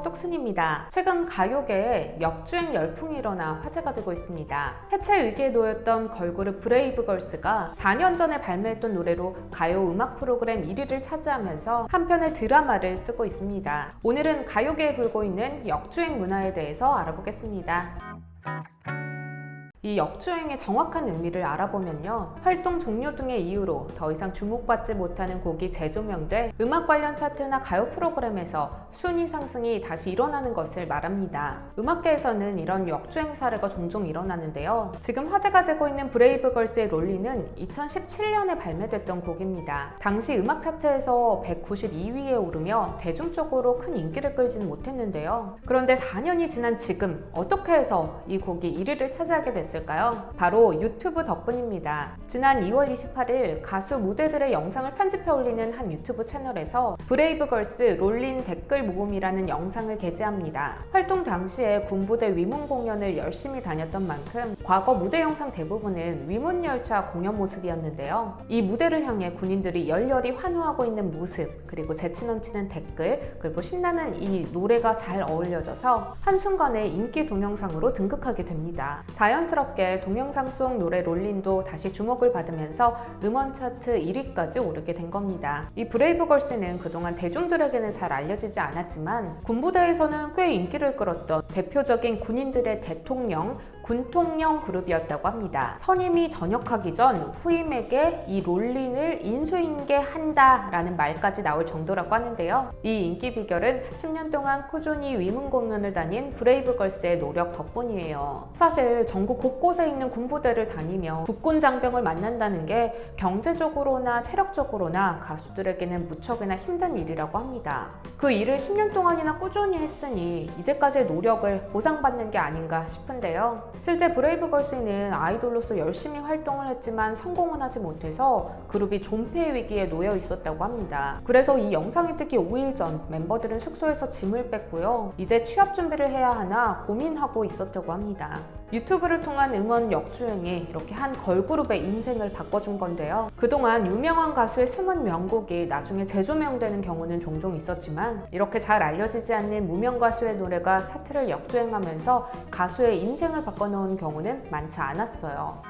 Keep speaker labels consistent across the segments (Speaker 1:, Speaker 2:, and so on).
Speaker 1: 안녕하세요, 똑순입니다. 최근 가요계에 역주행 열풍이 일어나 화제가 되고 있습니다. 해체 위기에 놓였던 걸그룹 브레이브걸스가 4년 전에 발매했던 노래로 가요 음악 프로그램 1위를 차지하면서 한 편의 드라마를 쓰고 있습니다. 오늘은 가요계에 불고 있는 역주행 문화에 대해서 알아보겠습니다. 이 역주행의 정확한 의미를 알아보면요, 활동 종료 등의 이유로 더 이상 주목받지 못하는 곡이 재조명돼 음악 관련 차트나 가요 프로그램에서 순위 상승이 다시 일어나는 것을 말합니다. 음악계에서는 이런 역주행 사례가 종종 일어나는데요, 지금 화제가 되고 있는 브레이브걸스의 롤리는 2017년에 발매됐던 곡입니다. 당시 음악 차트에서 192위에 오르며 대중적으로 큰 인기를 끌지는 못했는데요, 그런데 4년이 지난 지금 어떻게 해서 이 곡이 1위를 차지하게 됐을까요? 바로 유튜브 덕분입니다. 지난 2월 28일 가수 무대들의 영상을 편집해 올리는 한 유튜브 채널에서 브레이브걸스 롤린 댓글 모음이라는 영상을 게재합니다. 활동 당시에 군부대 위문 공연을 열심히 다녔던 만큼 과거 무대 영상 대부분은 위문열차 공연 모습이었는데요, 이 무대를 향해 군인들이 열렬히 환호하고 있는 모습, 그리고 재치 넘치는 댓글, 그리고 신나는 이 노래가 잘 어울려져서 한순간에 인기 동영상으로 등극하게 됩니다. 자연스럽게 동영상 속 노래 롤린도 다시 주목을 받으면서 음원 차트 1위까지 오르게 된 겁니다. 이 브레이브걸스는 그동안 대중들에게는 잘 알려지지 않았지만 군부대에서는 꽤 인기를 끌었던 대표적인 군인들의 대통령, 군통령 그룹이었다고 합니다. 선임이 전역하기 전 후임에게 이 롤린을 인수인계한다 라는 말까지 나올 정도라고 하는데요, 이 인기 비결은 10년 동안 꾸준히 위문 공연을 다닌 브레이브걸스의 노력 덕분이에요. 사실 전국 곳곳에 있는 군부대를 다니며 국군 장병을 만난다는 게 경제적으로나 체력적으로나 가수들에게는 무척이나 힘든 일이라고 합니다. 그 일을 10년 동안이나 꾸준히 했으니 이제까지의 노력을 보상받는 게 아닌가 싶은데요, 실제 브레이브걸스는 아이돌로서 열심히 활동을 했지만 성공은 하지 못해서 그룹이 존폐 위기에 놓여 있었다고 합니다. 그래서 이 영상이 뜨기 5일 전 멤버들은 숙소에서 짐을 뺐고요, 이제 취업 준비를 해야 하나 고민하고 있었다고 합니다. 유튜브를 통한 음원 역주행이 이렇게 한 걸그룹의 인생을 바꿔준 건데요, 그동안 유명한 가수의 숨은 명곡이 나중에 재조명되는 경우는 종종 있었지만 이렇게 잘 알려지지 않는 무명 가수의 노래가 차트를 역주행하면서 가수의 인생을 바꿔놓은 경우는 많지 않았어요.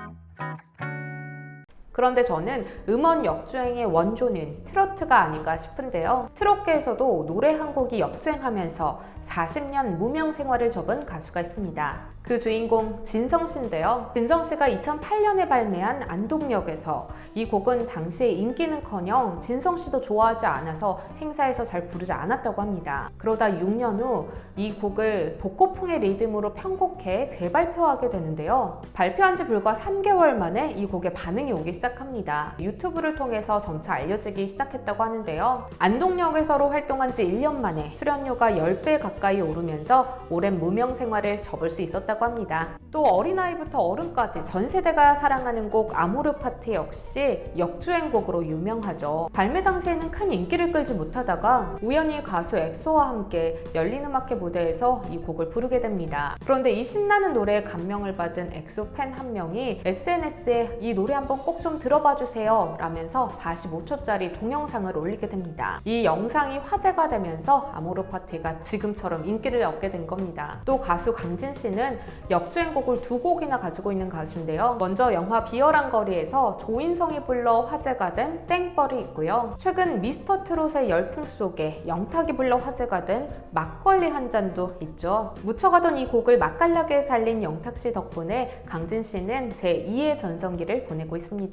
Speaker 1: 그런데 저는 음원 역주행의 원조는 트로트가 아닌가 싶은데요, 트롯계에서도 노래 한 곡이 역주행하면서 40년 무명 생활을 접은 가수가 있습니다. 그 주인공 진성씨인데요, 진성씨가 2008년에 발매한 안동역에서 이 곡은 당시에 인기는커녕 진성씨도 좋아하지 않아서 행사에서 잘 부르지 않았다고 합니다. 그러다 6년 후 이 곡을 복고풍의 리듬으로 편곡해 재발표하게 되는데요, 발표한 지 불과 3개월 만에 이 곡에 반응이 오기 시작합니다. 유튜브를 통해서 점차 알려지기 시작했다고 하는데요, 안동역에서로 활동한 지 1년 만에 출연료가 10배 가까이 오르면서 오랜 무명 생활을 접을 수 있었다고 합니다. 또 어린아이부터 어른까지 전 세대가 사랑하는 곡 아모르 파티 역시 역주행곡으로 유명하죠. 발매 당시에는 큰 인기를 끌지 못하다가 우연히 가수 엑소와 함께 열린음악회 무대에서 이 곡을 부르게 됩니다. 그런데 이 신나는 노래에 감명을 받은 엑소 팬 한 명이 SNS에 이 노래 한번 꼭 좀 들어봐 주세요 라면서 45초짜리 동영상을 올리게 됩니다. 이 영상이 화제가 되면서 아모르 파티가 지금처럼 인기를 얻게 된 겁니다. 또 가수 강진 씨는 역주행곡을 2곡이나 가지고 있는 가수인데요, 먼저 영화 비열한 거리에서 조인성이 불러 화제가 된 땡벌이 있고요, 최근 미스터 트롯의 열풍 속에 영탁이 불러 화제가 된 막걸리 한 잔도 있죠. 묻혀가던 이 곡을 맛깔나게 살린 영탁씨 덕분에 강진씨는 제2의 전성기를 보내고 있습니다.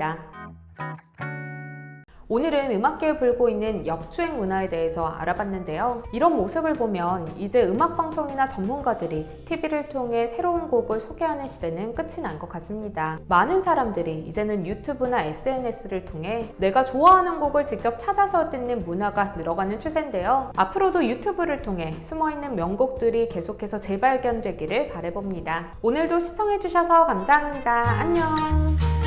Speaker 1: 오늘은 음악계에 불고 있는 역주행 문화에 대해서 알아봤는데요, 이런 모습을 보면 이제 음악방송이나 전문가들이 TV를 통해 새로운 곡을 소개하는 시대는 끝이 난 것 같습니다. 많은 사람들이 이제는 유튜브나 SNS를 통해 내가 좋아하는 곡을 직접 찾아서 듣는 문화가 늘어가는 추세인데요, 앞으로도 유튜브를 통해 숨어있는 명곡들이 계속해서 재발견되기를 바라봅니다. 오늘도 시청해주셔서 감사합니다. 안녕.